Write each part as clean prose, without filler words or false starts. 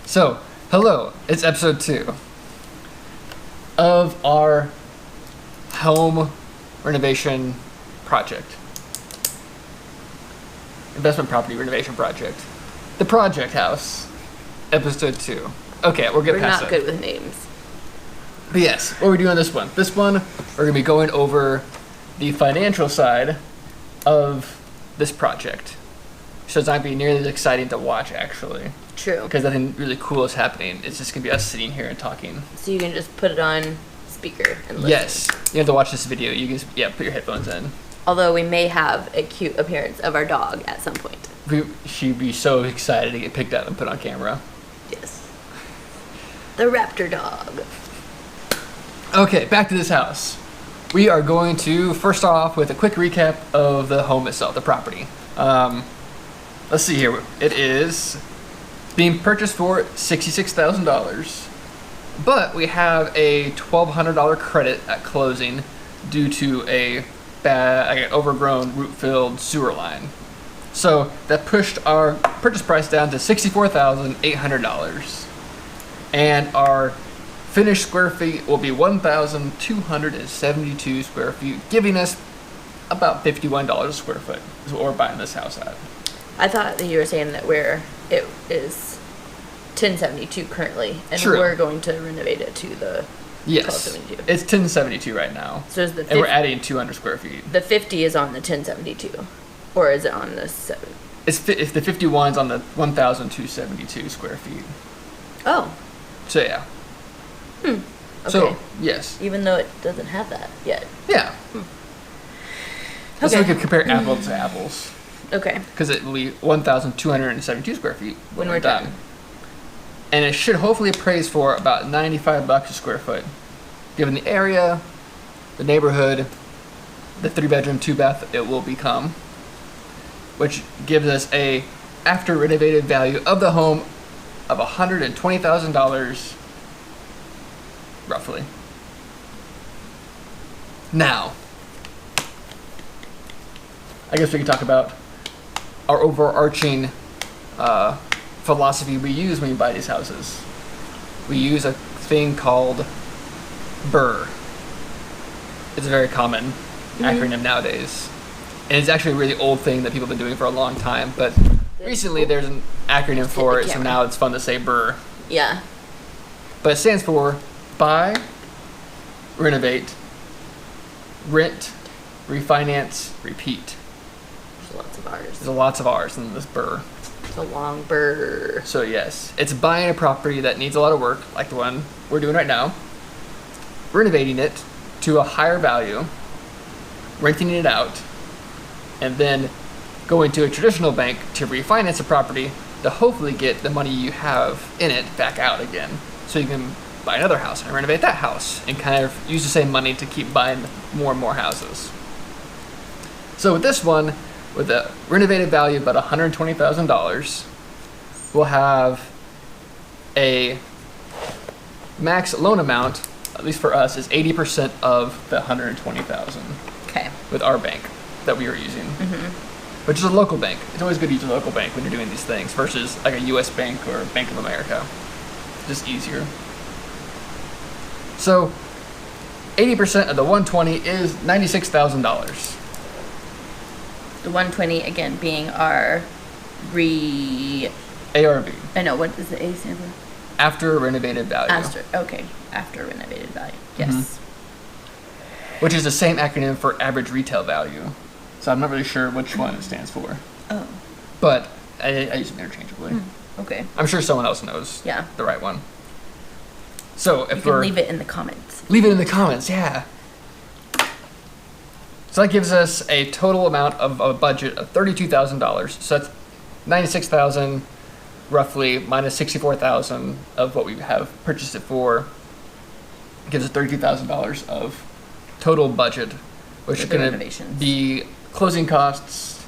So, hello, it's episode 2 of our home renovation project. Investment property renovation project. The Project House, episode 2. Okay, we'll get past that. We're not good with names. But yes, what are we doing on this one? This one, we're going to be going over the financial side of this project. So it's not going to be nearly as exciting to watch, actually. True. Because nothing really cool is happening. It's just going to be us sitting here and talking. So you can just put it on speaker and listen. Yes. You have to watch this video. You can put your headphones in. Although we may have a cute appearance of our dog at some point. She'd be so excited to get picked up and put on camera. Yes. The raptor dog. Okay, back to this house. We are going to first off with a quick recap of the home itself, the property. Let's see here. It is being purchased for $66,000, but we have a $1,200 credit at closing due to a bad, overgrown root-filled sewer line. So that pushed our purchase price down to $64,800, and our finished square feet will be 1,272 square feet, giving us about $51 a square foot is what we're buying this house at. I thought that you were saying that it is 1072 currently, and True. we're going to renovate it to the 1272. It's 1072 right now. So is the and we're adding 200 square feet. The 50 is on the 1072, or is it on the 7? If the 51's on the 1,272 square feet. Oh. So yeah. Okay. So yes. Even though it doesn't have that yet. Yeah. Okay. So we could compare apples to apples. Okay. Because it will be 1,272 square feet when we're done. And it should hopefully appraise for about $95 a square foot, given the area, the neighborhood, the 3-bedroom, 2-bath it will become, which gives us a after renovated value of the home of $120,000, roughly. Now, I guess we can talk about our overarching philosophy we use when we buy these houses. We use a thing called BRRRR. It's a very common acronym nowadays. And it's actually a really old thing that people have been doing for a long time, but recently there's an acronym for it, so now it's fun to say BRRRR. Yeah. But it stands for buy, renovate, rent, refinance, repeat. There's lots of R's. There's lots of R's in this BRRRR. It's a long BRRRR. So yes, it's buying a property that needs a lot of work, like the one we're doing right now, renovating it to a higher value, renting it out, and then going to a traditional bank to refinance a property to hopefully get the money you have in it back out again. So you can buy another house and renovate that house and kind of use the same money to keep buying more and more houses. So with this one, with a renovated value of about $120,000, we'll have a max loan amount, at least for us, is 80% of the $120,000. Okay. With our bank that we are using, which is a local bank. It's always good to use a local bank when you're doing these things versus like a U.S. bank or Bank of America. Just easier. So, 80% of the 120 is $96,000. The 120 again being our ARV. I know, what does the A stand for? After renovated value. After renovated value. Yes. Which is the same acronym for average retail value. So I'm not really sure which one it stands for. Oh. But I use them interchangeably. Okay. I'm sure someone else knows the right one. So if you can leave it in the comments. Leave it in the comments, yeah. So that gives us a total amount of a budget of $32,000. So that's $96,000 roughly minus $64,000 of what we have purchased it for. It gives us $32,000 of total budget, which is going to be closing costs,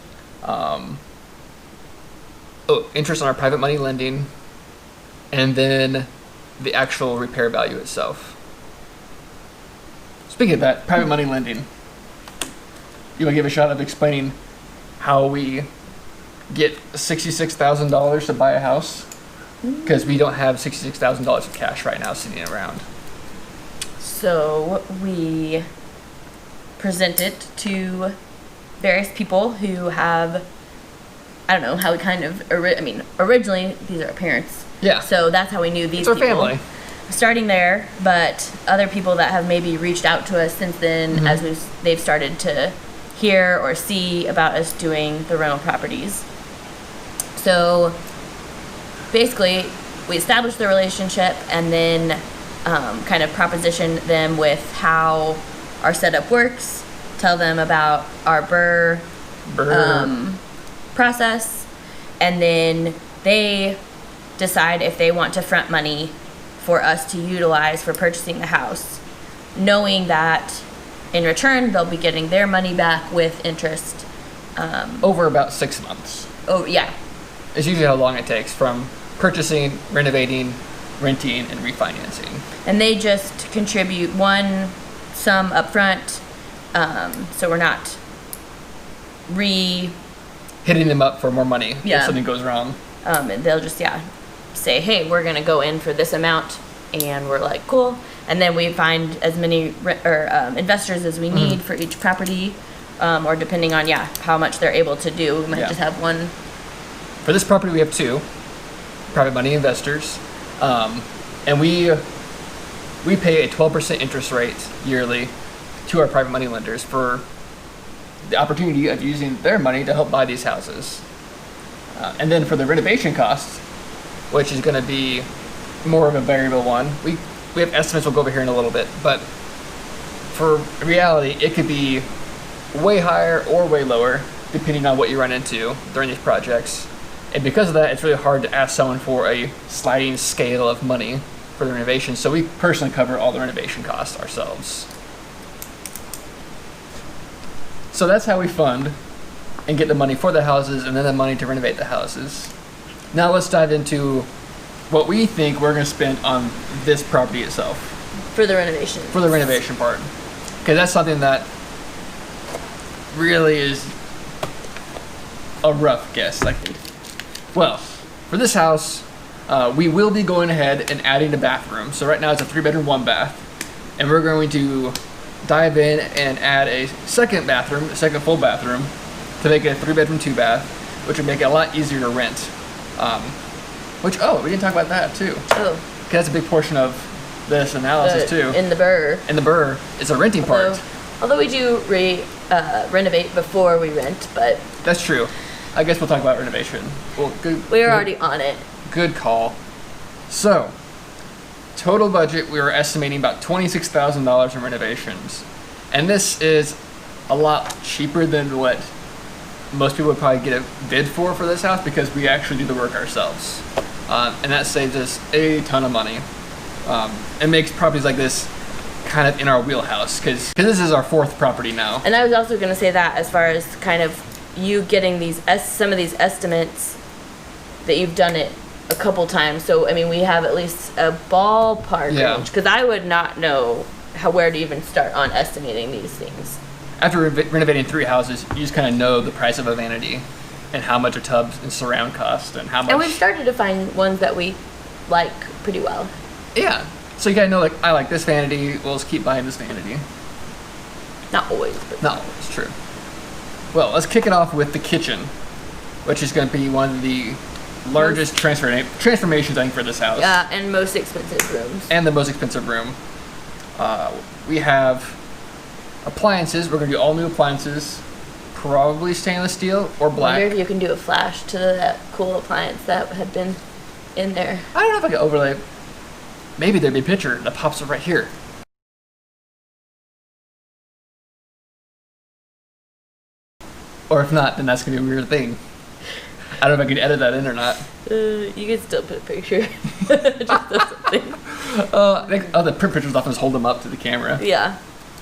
interest on our private money lending, and then the actual repair value itself. Speaking of that, private money lending. You want to give a shot of explaining how we get $66,000 to buy a house? because we don't have $66,000 of cash right now sitting around. So we present it to various people who have, I don't know how we kind of, originally these are our parents. Yeah. So that's how we knew these It's our people. family. Starting there, but other people that have maybe reached out to us since then as they've started to hear or see about us doing the rental properties. So basically, we establish the relationship and then kind of proposition them with how our setup works, tell them about our BRRRR process, and then they decide if they want to front money for us to utilize for purchasing the house, knowing that in return they'll be getting their money back with interest. Over about 6 months. Oh, yeah. It's usually how long it takes from purchasing, renovating, renting, and refinancing. And they just contribute one sum up front, so we're not hitting them up for more money Yeah. if something goes wrong. And they'll just, say, hey, we're going to go in for this amount, and we're like, cool. And then we find as many investors as we need for each property, or depending on, how much they're able to do. We might just have one. For this property, we have 2 private money investors, and we pay a 12% interest rate yearly to our private money lenders for the opportunity of using their money to help buy these houses. And then for the renovation costs, which is going to be more of a variable one, we have estimates. We'll go over here in a little bit, but for reality, it could be way higher or way lower depending on what you run into during these projects. And because of that, it's really hard to ask someone for a sliding scale of money for the renovation. So we personally cover all the renovation costs ourselves. So that's how we fund and get the money for the houses and then the money to renovate the houses. Now let's dive into what we think we're going to spend on this property itself. For the renovation. For the renovation part. Because that's something that really is a rough guess. Well, for this house, we will be going ahead and adding a bathroom. So right now it's a 3-bedroom, 1 bath. And we're going to dive in and add a second bathroom, a second full bathroom, to make it a 3-bedroom, 2 bath, which would make it a lot easier to rent. We didn't talk about that too. Oh. Because that's a big portion of this analysis too. In the BRRRR. In the BRRRR, it's a renting part. Although we do renovate before we rent, but... That's true. I guess we'll talk about renovation. Well, We're already on it. Good call. So, total budget, we were estimating about $26,000 in renovations. And this is a lot cheaper than what most people would probably get a bid for this house because we actually do the work ourselves. And that saves us a ton of money. It makes properties like this kind of in our wheelhouse because this is our 4th property now. And I was also going to say that as far as kind of you getting some of these estimates that you've done it a couple times. So, we have at least a ballpark range because I would not know where to even start on estimating these things. After renovating 3 houses, you just kind of know the price of a vanity and how much a tub and surround cost and how much. And we've started to find ones that we like pretty well. Yeah. So you gotta know, I like this vanity, we'll just keep buying this vanity. Not always, but... Not always, true. Well, let's kick it off with the kitchen, which is gonna be one of the largest transformations, I think, for this house. Yeah, and most expensive rooms. And the most expensive room. We have appliances. We're gonna do all new appliances, probably stainless steel or black. I wonder if you can do a flash to that cool appliance that had been in there. I don't know if I can overlay. Maybe there'd be a picture that pops up right here. Or if not, then that's gonna be a weird thing. I don't know if I can edit that in or not. You can still put a picture. Just something. The print pictures often just hold them up to the camera. Yeah.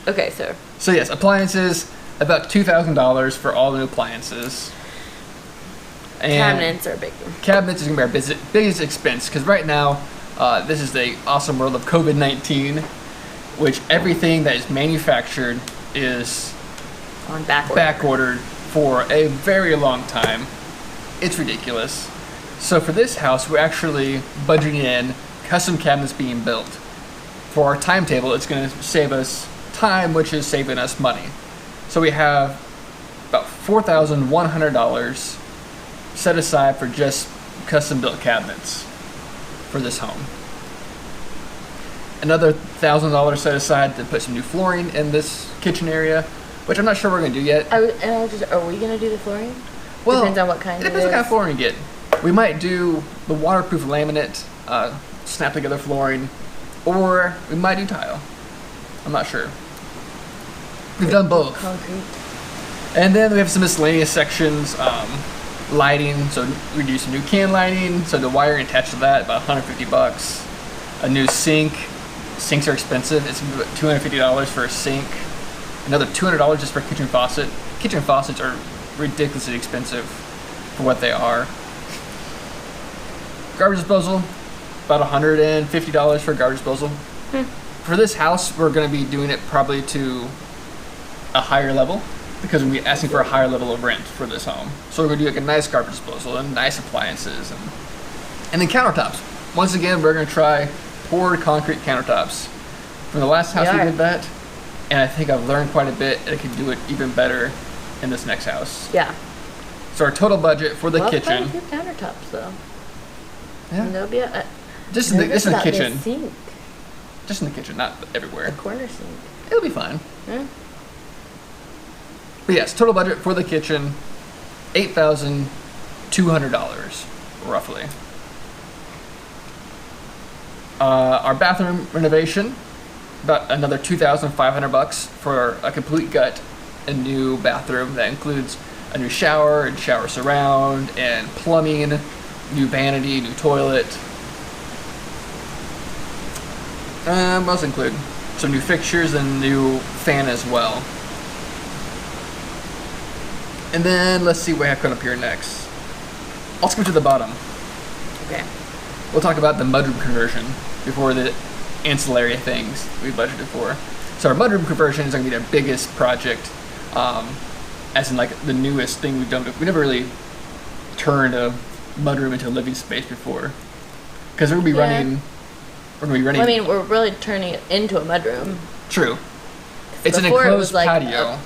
Okay, So yes, appliances, about $2,000 for all the new appliances. And cabinets are big. Cabinets is gonna be our biggest expense because right now, this is the awesome world of COVID-19, which everything that is manufactured is on back ordered for a very long time. It's ridiculous. So for this house, we're actually budgeting in custom cabinets being built. For our timetable, it's going to save us time, which is saving us money. So we have about $4,100 set aside for just custom built cabinets for this home. Another $1,000 set aside to put some new flooring in this kitchen area, which I'm not sure we're going to do yet. Are we going to do the flooring? Well, depends on what kind. It depends what kind of flooring you get. We might do the waterproof laminate, snap together flooring, or we might do tile. I'm not sure. We've done both. Concrete. And then we have some miscellaneous sections, lighting. So we do some new can lighting. So the wiring attached to that, about $150. A new sink. Sinks are expensive. It's $250 for a sink. Another $200 just for a kitchen faucet. Kitchen faucets are ridiculously expensive for what they are. Garbage disposal, about $150 for garbage disposal. For this house, we're going to be doing it probably to a higher level because we'll be asking for a higher level of rent for this home. So we're going to do like a nice garbage disposal and nice appliances and then countertops. Once again, we're going to try poured concrete countertops. From the last house we did that, and I think I've learned quite a bit and I can do it even better in this next house. Yeah. So our total budget for the kitchen. Quite a few countertops though. Yeah. And there'll be just in the kitchen. Sink. Just in the kitchen, not everywhere. The corner sink. It'll be fine. Yeah. But yes, total budget for the kitchen, $8,200 roughly. Our bathroom renovation, about another $2,500 for a complete gut, a new bathroom that includes a new shower and shower surround and plumbing, new vanity, new toilet. What else include? Some new fixtures and new fan as well. And then let's see what I have coming up here next. I'll skip to the bottom. Okay. We'll talk about the mudroom conversion before the ancillary things we budgeted for. So our mudroom conversion is going to be the biggest project, as in like the newest thing we've done. We never really turned a mudroom into a living space before, because we're going to be running. We're going to be running. Well, I mean, we're really turning it into a mudroom. True. It's an Before it enclosed was like patio.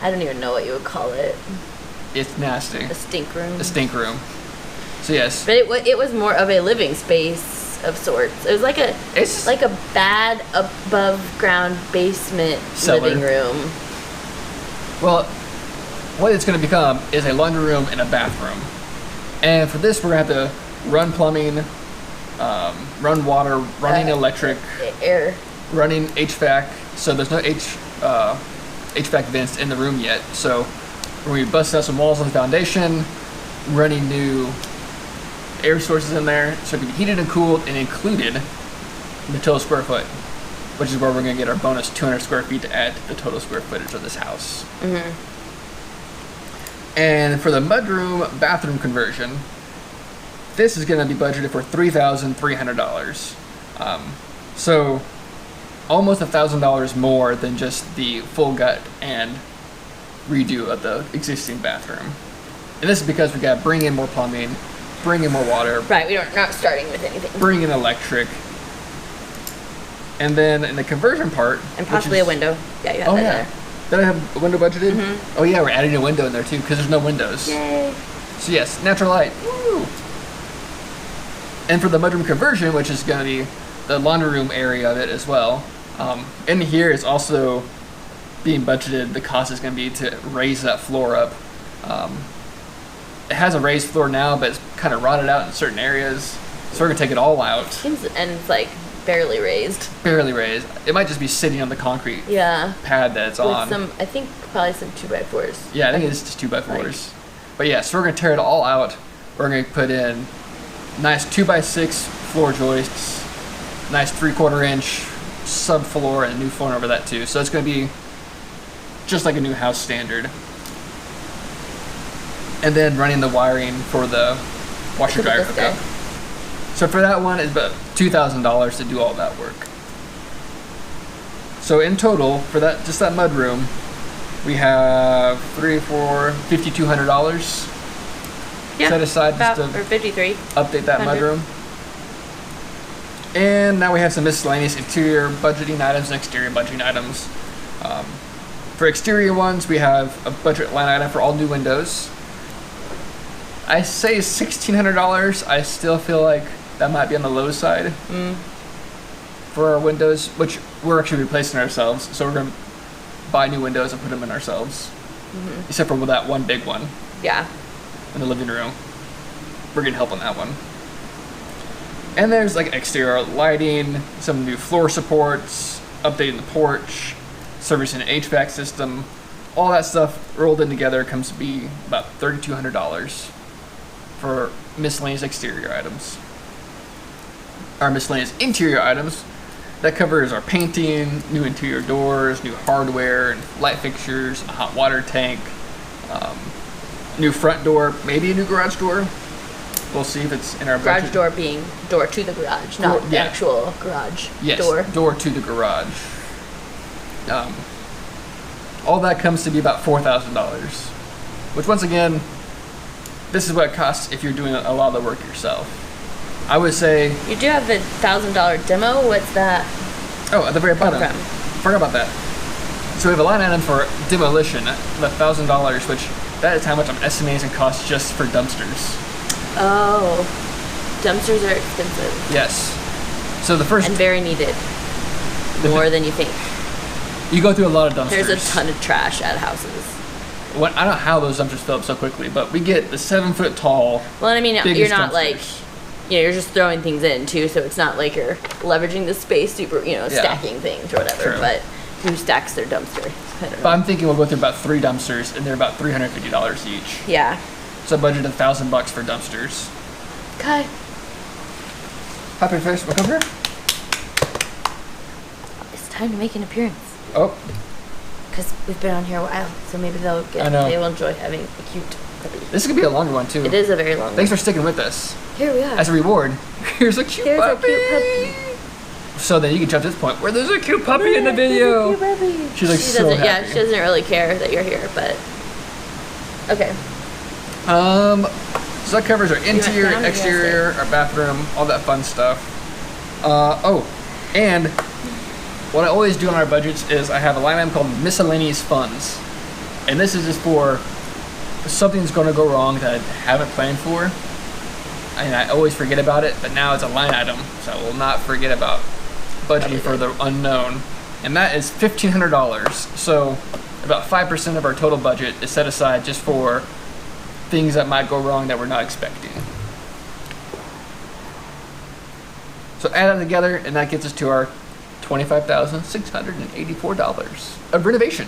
I don't even know what you would call it. It's nasty. A stink room. A stink room. So yes. But it was more of a living space of sorts. It was like a bad above ground basement Cellar. living room. Well, what it's going to become is a laundry room and a bathroom. And for this, we're going to have to run plumbing, run water, running electric, air, running HVAC. So there's no HVAC vents in the room yet. So we're going to be busting out some walls on the foundation, running new air sources in there, so it can be heated and cooled and included in the total square foot, which is where we're going to get our bonus 200 square feet to add to the total square footage of this house. Mm-hmm. And for the mudroom bathroom conversion, this is going to be budgeted for $3,300. So almost $1,000 more than just the full gut and redo of the existing bathroom. And this is because we got to bring in more plumbing, bring in more water. Right, we're not starting with anything. Bring in electric. And then in the conversion part... And possibly a window. Yeah, you have that there. Did I have a window budgeted? Mm-hmm. Oh yeah, we're adding a window in there too, because there's no windows. Yay. So yes, natural light. Woo! And for the mudroom conversion, which is going to be the laundry room area of it as well, in here is also being budgeted. The cost is going to be to raise that floor up. It has a raised floor now, but it's kind of rotted out in certain areas. So we're going to take it all out. And it's like barely raised. Barely raised. It might just be sitting on the concrete pad that it's on. With I think probably some 2x4s. Yeah, I think it's just 2x4s. But yeah, so we're going to tear it all out. We're going to put in nice 2x6 floor joists, nice 3/4 inch subfloor, and a new floor over that too. So it's going to be just like a new house standard. And then running the wiring for the washer dryer hookup. So for that one, it's about $2,000 to do all that work. So in total, for that, just that mud room, we have $5,200. Yeah, set aside about, just to or 53. update that 100. mudroom. And now we have some miscellaneous interior budgeting items and exterior budgeting items. For exterior ones, we have a budget line item for all new windows. I say $1,600. I still feel like that might be on the low side for our windows, which we're actually replacing ourselves. So we're going to buy new windows and put them in ourselves. Except for that one big one. Yeah. In the living room. We're getting help on that one. And there's like exterior lighting, some new floor supports, updating the porch, servicing an HVAC system. All that stuff rolled in together comes to be about $3,200 for miscellaneous exterior items. Our miscellaneous interior items, that covers our painting, new interior doors, new hardware, and light fixtures, a hot water tank, new front door, maybe a new garage door. We'll see if it's in our Garage budget. door being door to the garage, not the actual garage door. Yes, door to the garage. All that comes to be about $4,000, which once again, this is what it costs if you're doing a lot of the work yourself. I would say... You do have the $1,000 demo. What's that? Oh, at the very bottom. Program. Forgot about that. So we have a line item for demolition, the $1,000, which that is how much I'm estimating it costs just for dumpsters. Oh, dumpsters are expensive. Yes. So the first... And very needed. More than you think. You go through a lot of dumpsters. There's a ton of trash at houses. I don't know how those dumpsters fill up so quickly, but we get the 7-foot tall. Well, I mean, you're not dumpsters. like, you're just throwing things in too, so it's not like you're leveraging the space, stacking things or whatever. True. But who stacks their dumpster? I don't know. But I'm thinking we'll go through about 3 dumpsters, and they're about $350 each. Yeah. So I budgeted $1,000 for dumpsters. Okay. Happy face, look over here. It's time to make an appearance. Oh. Because we've been on here a while, so maybe they will enjoy having a cute puppy. This is gonna be a longer one too. It is a very long Thanks one. for sticking with us. Here we are. As a reward, here's a cute Here's puppy. a cute puppy. So then you can jump to this point where there's a cute puppy in the video. There's a cute puppy. She's like so happy. Yeah, she doesn't really care that you're here, but okay. So that covers our interior, down or exterior, our bathroom, all that fun stuff. And what I always do on our budgets is I have a line item called miscellaneous funds. And this is just for something's going to go wrong that I haven't planned for. And I always forget about it, but now it's a line item, so I will not forget about budgeting for the unknown. And that is $1,500. So about 5% of our total budget is set aside just for things that might go wrong that we're not expecting. So add that together, and that gets us to our $25,684 of renovation.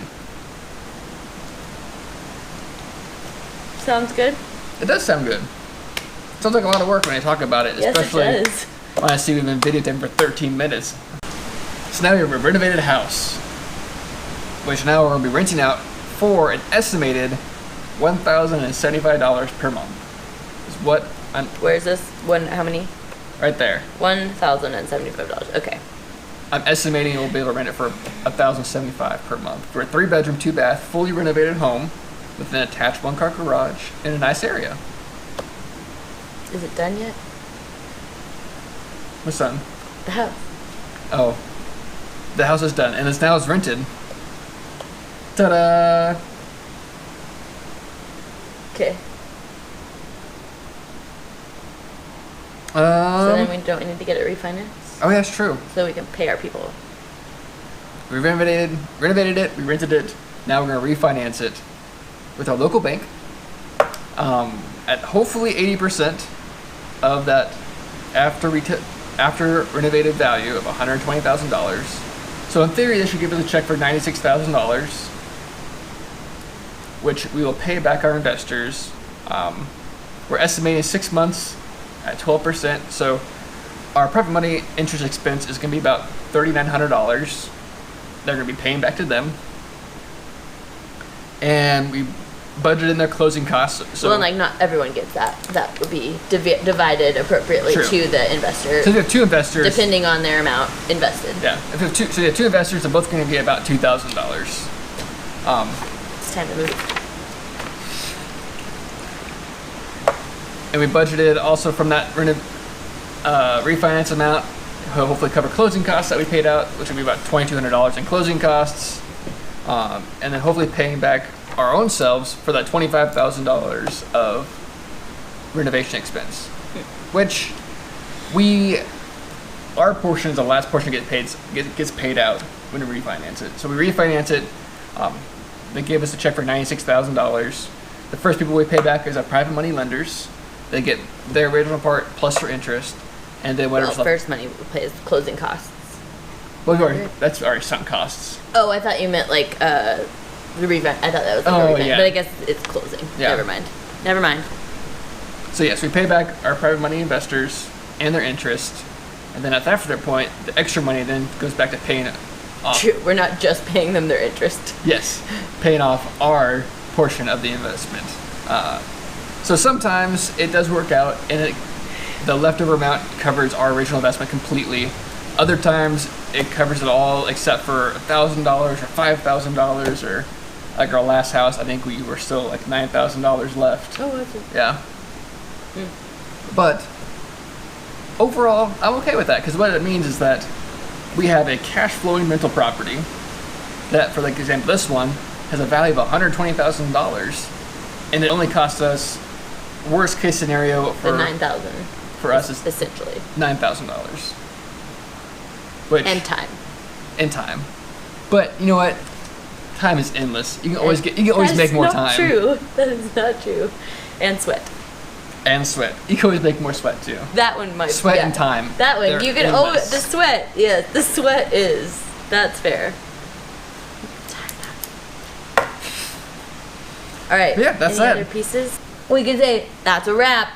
Sounds good. It does sound good. Sounds like a lot of work when I talk about it, Yes, especially it does. when I see we've been videotaping for 13 minutes. So now we have a renovated house, which now we're going to be renting out for an estimated $1,075 per month. Is what I'm... Where's this one? How many? Right there. $1,075. Okay. I'm estimating we'll be able to rent it for $1,075 per month for a 3-bedroom, 2-bath, fully renovated home with an attached 1-car garage in a nice area. Is it done yet? What's done? The house. Oh, the house is done and it's now rented. Ta-da! Okay. So then we don't need to get it refinanced, Oh, yeah, that's true. so we can pay our people. We renovated it, we rented it. Now we're going to refinance it with our local bank at hopefully 80% of that after renovated value of $120,000. So in theory, this should give us a check for $96,000, which we will pay back our investors. We're estimating 6 months at 12%. So our private money interest expense is going to be about $3,900. They're going to be paying back to them. And we budgeted in their closing costs. So Well, like not everyone gets that. That would be divided appropriately True. to the investor, so we have 2 investors. depending on their amount invested. Yeah. If we have 2, so we have 2 investors. They're both going to be about $2,000. It's time to move. And we budgeted also from that refinance amount, hopefully cover closing costs that we paid out, which would be about $2,200 in closing costs. And then hopefully paying back our own selves for that $25,000 of renovation expense, which our portion is the last portion that gets paid out when we refinance it. So we refinance it. They gave us a check for $96,000. The first people we pay back is our private money lenders. They get their original part plus for interest, and then whatever's left. First money pays closing costs. Well, that's already sunk costs. Oh, I thought you meant like the refinance. I thought that was like a refinance, yeah. but I guess it's closing. Yeah. Never mind. So yes, we pay back our private money investors and their interest, and then after that point, the extra money then goes back to paying off. True, we're not just paying them their interest. Yes, paying off our portion of the investment. So sometimes it does work out, and the leftover amount covers our original investment completely. Other times it covers it all except for $1,000 or $5,000, or like our last house, I think we were still like $9,000 left. Oh, was it? Yeah. But overall, I'm okay with that, because what it means is that we have a cash flowing rental property that, for like example, this one has a value of $120,000, and it only costs us, worst case scenario for the $9,000 for us is essentially $9,000. Which and time. But you know what? Time is endless. You can always make more time. True. That is not true. And sweat. And sweat. You can always make more sweat too. That one might. Sweat and time. That one They're you can. endless. The sweat. Yeah, the sweat is. That's fair. All right. Yeah, that's Any it. other pieces? We can say that's a wrap.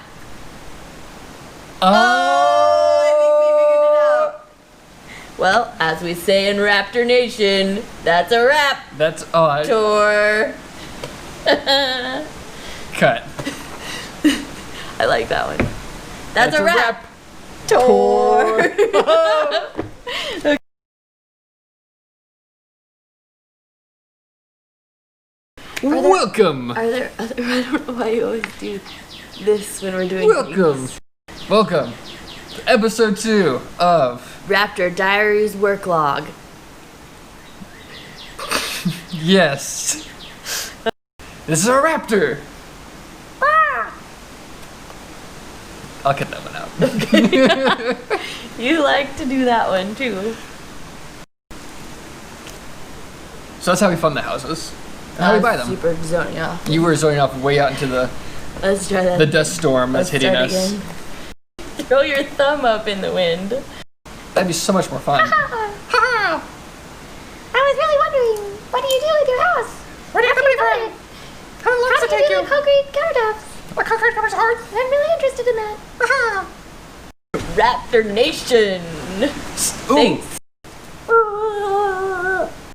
Well, as we say in Raptor Nation, that's a wrap. That's Tour. Cut. I like that one. That's a wrap. Tour. Welcome. Are there other, I don't know why you always do this when we're doing Welcome to episode 2 of Raptor Diaries Work Log. Yes. This is our raptor. I'll cut that one out. You like to do that one too. So that's how we fund the houses. And how we buy them. Super zoning off. You were zoning off way out into Let's try that. the dust storm that's hitting us. Again. Throw your thumb up in the wind. That'd be so much more fun. I was really wondering, what do you do with your house? Where do you have to be from? How long does it take you? The concrete countertops? My concrete cover's hard. I'm really interested in that. Raptor Nation. Ooh, Thanks.